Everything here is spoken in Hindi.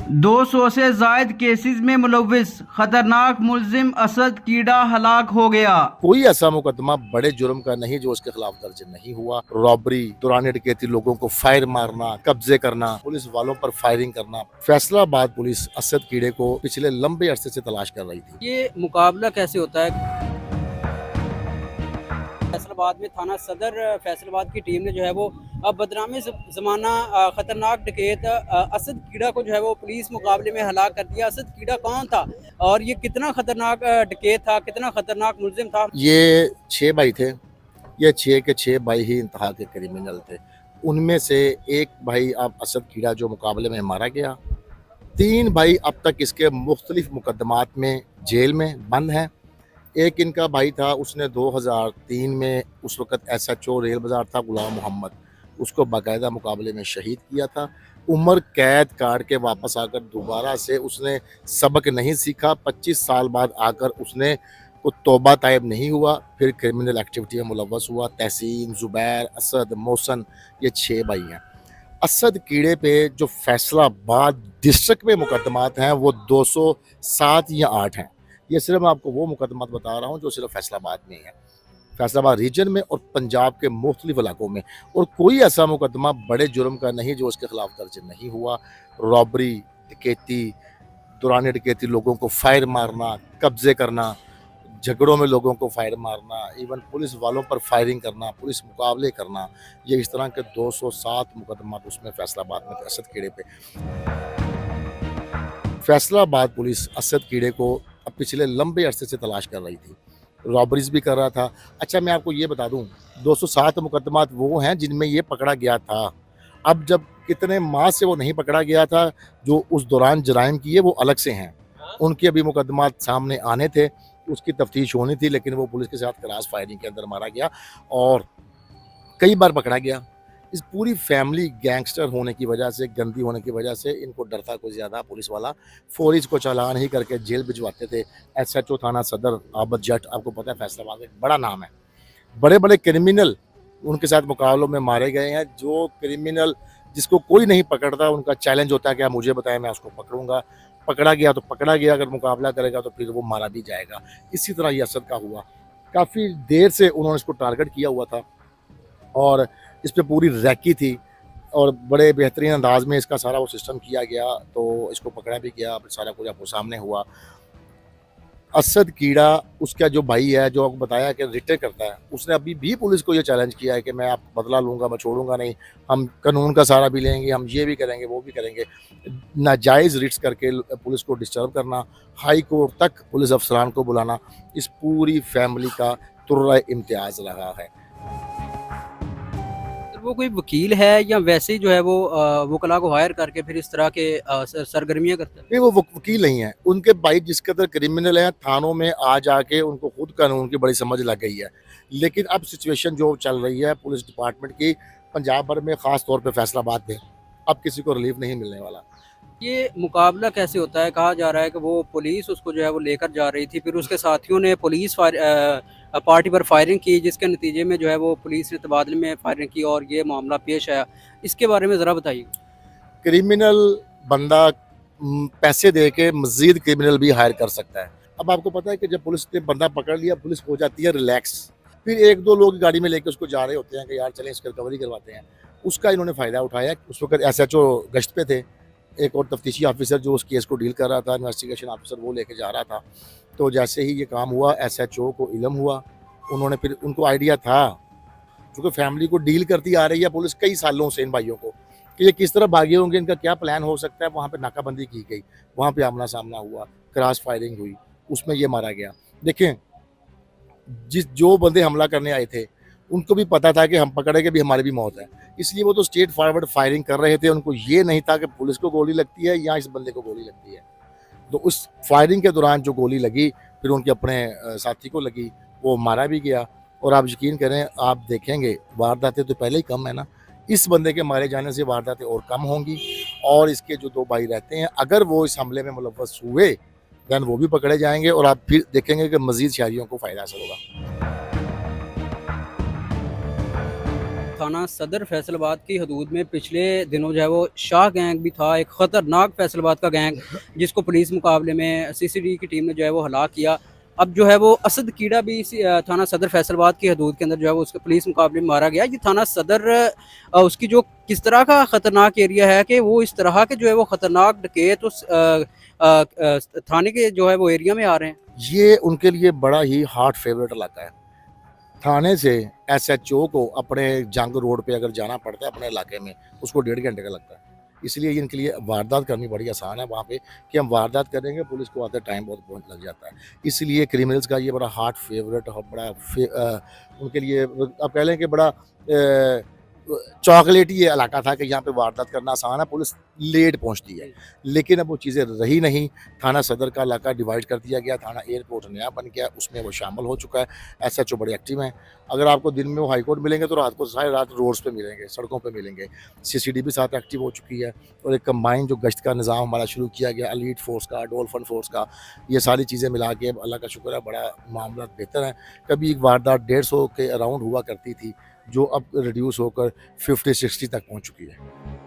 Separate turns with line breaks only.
200 से जायद केसेस में मुलव्विस खतरनाक मुलजिम असद कीड़ा हलाक हो गया।
कोई ऐसा मुकदमा बड़े जुर्म का नहीं जो उसके खिलाफ दर्ज नहीं हुआ। रॉबरी, दौरान डकैती, लोगों को फायर मारना, कब्जे करना, पुलिस वालों पर फायरिंग करना। फैसलाबाद पुलिस असद कीड़े को पिछले लंबे अरसे से तलाश कर रही थी।
ये मुकाबला कैसे होता है? फैसलाबाद में थाना सदर फैसलाबाद की टीम ने जो है वो बदनामी ज़माना ख़तरनाक डकैत असद कीड़ा को जो है वो पुलिस मुकाबले में हलाक कर दिया। असद कीड़ा कौन था और ये कितना ख़तरनाक डकैत था, कितना ख़तरनाक मुलजिम था?
ये 6 भाई थे। ये 6 के 6 भाई ही इंतहा के क्रिमिनल थे। उनमें से एक भाई अब असद कीड़ा जो मुकाबले में मारा गया। 3 भाई अब तक इसके मुख्तलिफ मुकदमात में जेल में बंद हैं। एक इनका भाई था, उसने 2003 में उस वक़्त SHO रेल बाज़ार था गुलाम मोहम्मद, उसको बाकायदा मुकाबले में शहीद किया था। उम्र कैद काट के वापस आकर दोबारा से उसने सबक नहीं सीखा। 25 साल बाद आकर उसने को तौबा तायब नहीं हुआ, फिर क्रिमिनल एक्टिविटी में मुलव्वस हुआ। तहसीन, ज़ुबैर, असद, मोहसन, ये 6 भाई हैं। असद कीड़े पे जो फैसलाबाद डिस्ट्रिक्ट में मुकदमात हैं वो 207 या 8 हैं। ये सिर्फ मैं आपको वो मुकदमात बता रहा हूँ जो सिर्फ फैसलाबाद में है, फैसलाबाद रीजन में और पंजाब के मुख्तलिफ इलाकों में। और कोई ऐसा मुकदमा बड़े जुर्म का नहीं जो उसके खिलाफ दर्ज नहीं हुआ। रॉबरी, डकैती, दौरान डकैती, लोगों को फायर मारना, कब्जे करना, झगड़ों में लोगों को फायर मारना, इवन पुलिस वालों पर फायरिंग करना, पुलिस मुकाबले करना, ये इस तरह के 207 मुकदमा उसमें फैसलाबाद में थे असद कीड़े पे। फैसलाबाद पुलिस असद कीड़े को अब पिछले लंबे अरसे से तलाश कर रही थी। रॉबरीज भी कर रहा था। अच्छा, मैं आपको ये बता दूं, 207 मुकदमात वो हैं जिनमें ये पकड़ा गया था। अब जब कितने माह से वो नहीं पकड़ा गया था, जो उस दौरान जराइम किए वो अलग से हैं। उनके अभी मुकदमात सामने आने थे, उसकी तफ्तीश होनी थी, लेकिन वो पुलिस के साथ क्रॉस फायरिंग के अंदर मारा गया और कई बार पकड़ा गया। इस पूरी फैमिली गैंगस्टर होने की वजह से, गंदी होने की वजह से इनको डरता कोई ज़्यादा पुलिस वाला फौरी इसको चालान ही करके जेल भिजवाते थे। SHO थाना सदर आबद जट, आपको पता है फैसलाबाद में बड़ा नाम है। बड़े बड़े क्रिमिनल उनके साथ मुकाबलों में मारे गए हैं। जो क्रिमिनल जिसको कोई नहीं पकड़ता, उनका चैलेंज होता है कि आप मुझे बताएं, मैं उसको पकड़ूंगा। पकड़ा गया तो पकड़ा गया, अगर मुकाबला करेगा तो फिर वो मारा भी जाएगा। इसी तरह ये असद का हुआ। काफ़ी देर से उन्होंने इसको टारगेट किया हुआ था और इस पे पूरी रैकी थी और बड़े बेहतरीन अंदाज में इसका सारा वो सिस्टम किया गया, तो इसको पकड़ा भी गया। सारा कुछ आपको सामने हुआ। असद कीड़ा, उसका जो भाई है, जो आपको बताया कि रिटे करता है, उसने अभी भी पुलिस को ये चैलेंज किया है कि मैं आप बदला लूँगा, मैं छोड़ूंगा नहीं, हम कानून का सहारा भी लेंगे, हम ये भी करेंगे, वो भी करेंगे। नाजायज़ रिट्स करके पुलिस को डिस्टर्ब करना, हाई कोर्ट तक पुलिस अफसरान को बुलाना, इस पूरी फैमिली का तुर्रा इम्तियाज़ रहा है।
वो कोई वकील है या वैसे ही जो है वो वकला को हायर करके फिर इस तरह के सरगर्मियाँ करता है?
नहीं, वो वकील नहीं है। उनके भाई जिस कदर क्रिमिनल हैं, थानों में आ जाके उनको खुद कानून की बड़ी समझ लग गई है। लेकिन अब सिचुएशन जो चल रही है पुलिस डिपार्टमेंट की पंजाब भर में, ख़ास तौर पे फैसलाबाद में, अब किसी को रिलीफ नहीं मिलने वाला।
ये मुकाबला कैसे होता है? कहा जा रहा है कि वो पुलिस उसको जो है वो लेकर जा रही थी, फिर उसके साथियों ने पुलिस पार्टी पर फायरिंग की, जिसके नतीजे में जो है वो पुलिस ने तबादले में फायरिंग की और ये मामला पेश आया। इसके बारे में ज़रा बताइए।
क्रिमिनल बंदा पैसे दे के मज़ीद क्रिमिनल भी हायर कर सकता है। अब आपको पता है कि जब पुलिस ने बंदा पकड़ लिया, पुलिस हो जाती है रिलैक्स। फिर 1-2 लोग गाड़ी में लेके उसको जा रहे होते हैं कि यार चलें इसकी रिकवरी करवाते हैं। उसका इन्होंने फ़ायदा उठाया। उस वक़्त SHO गश्त पे थे, एक और तफ्तीशी ऑफिसर जो उस केस को डील कर रहा था, इन्वेस्टिगेशन ऑफिसर, वो लेके जा रहा था। तो जैसे ही ये काम हुआ, SHO को इल्म हुआ। उन्होंने फिर, उनको आइडिया था, क्योंकि फैमिली को डील करती आ रही है पुलिस कई सालों से इन भाइयों को, कि ये किस तरह भागे होंगे, इनका क्या प्लान हो सकता है। वहाँ पे नाकाबंदी की गई, वहाँ पे आमना सामना हुआ, क्रॉस फायरिंग हुई, उसमें ये मारा गया। देखें, जो बंदे हमला करने आए थे उनको भी पता था कि हम पकड़ेंगे भी, हमारी भी मौत है, इसलिए वो तो स्ट्रेट फॉरवर्ड फायरिंग कर रहे थे। उनको ये नहीं था कि पुलिस को गोली लगती है या इस बंदे को गोली लगती है। तो उस फायरिंग के दौरान जो गोली लगी, फिर उनके अपने साथी को लगी, वो मारा भी गया। और आप यकीन करें, आप देखेंगे वारदातें तो पहले ही कम है ना, इस बंदे के मारे जाने से वारदातें और कम होंगी। और इसके जो 2 भाई रहते हैं, अगर वो इस हमले में मुलव्वस हुए, दैन वो भी पकड़े जाएंगे और आप फिर देखेंगे कि मज़ीद शहरियों को फ़ायदा हासिल होगा।
थाना सदर फैसलाबाद की हदूद में पिछले दिनों जो है वो शाह गैंग भी था, एक ख़तरनाक फैसलाबाद का गैंग जिसको पुलिस मुकाबले में सीसीडी की टीम ने जो है वो हलाक किया। अब जो है वो असद कीड़ा भी इसी थाना सदर फैसलाबाद की हदूद के अंदर जो है वो उसके पुलिस मुकाबले में मारा गया। ये थाना सदर उसकी जो किस तरह का ख़तरनाक एरिया है कि वो इस तरह के जो है वो ख़तरनाक डकैत उस थाने के जो है वो एरिया में आ रहे हैं।
ये उनके लिए बड़ा ही हार्ट फेवरेट इलाका है। थाने से एसएचओ को अपने जंग रोड पे अगर जाना पड़ता है अपने इलाके में, उसको 1.5 घंटे का लगता है। इसलिए इनके लिए वारदात करनी बड़ी आसान है वहाँ पे कि हम वारदात करेंगे, पुलिस को आते टाइम बहुत लग जाता है। इसलिए क्रिमिनल्स का ये बड़ा हार्ट फेवरेट और उनके लिए आप कह लें कि बड़ा चॉकलेटी ये इलाका था कि यहाँ पे वारदात करना आसान है, पुलिस लेट पहुँचती है। लेकिन अब वो चीज़ें रही नहीं। थाना सदर का इलाका डिवाइड कर दिया गया, थाना एयरपोर्ट नया बन गया, उसमें वो शामिल हो चुका है। एसएचओ बड़े एक्टिव हैं। अगर आपको दिन में वो हाई कोर्ट मिलेंगे तो रात को सारी रात रोड्स पे मिलेंगे, सड़कों पे मिलेंगे। सीसीडी भी साथ एक्टिव हो चुकी है और एक कंबाइन जो गश्त का निज़ाम हमारा शुरू किया गया, एलीट फोर्स का, डोलफन फोर्स का, ये सारी चीज़ें मिला के अल्लाह का शुक्र है बड़ा मामला बेहतर है। कभी एक वारदात 150 के अराउंड हुआ करती थी, जो अब रिड्यूस होकर 50-60 तक पहुँच चुकी है।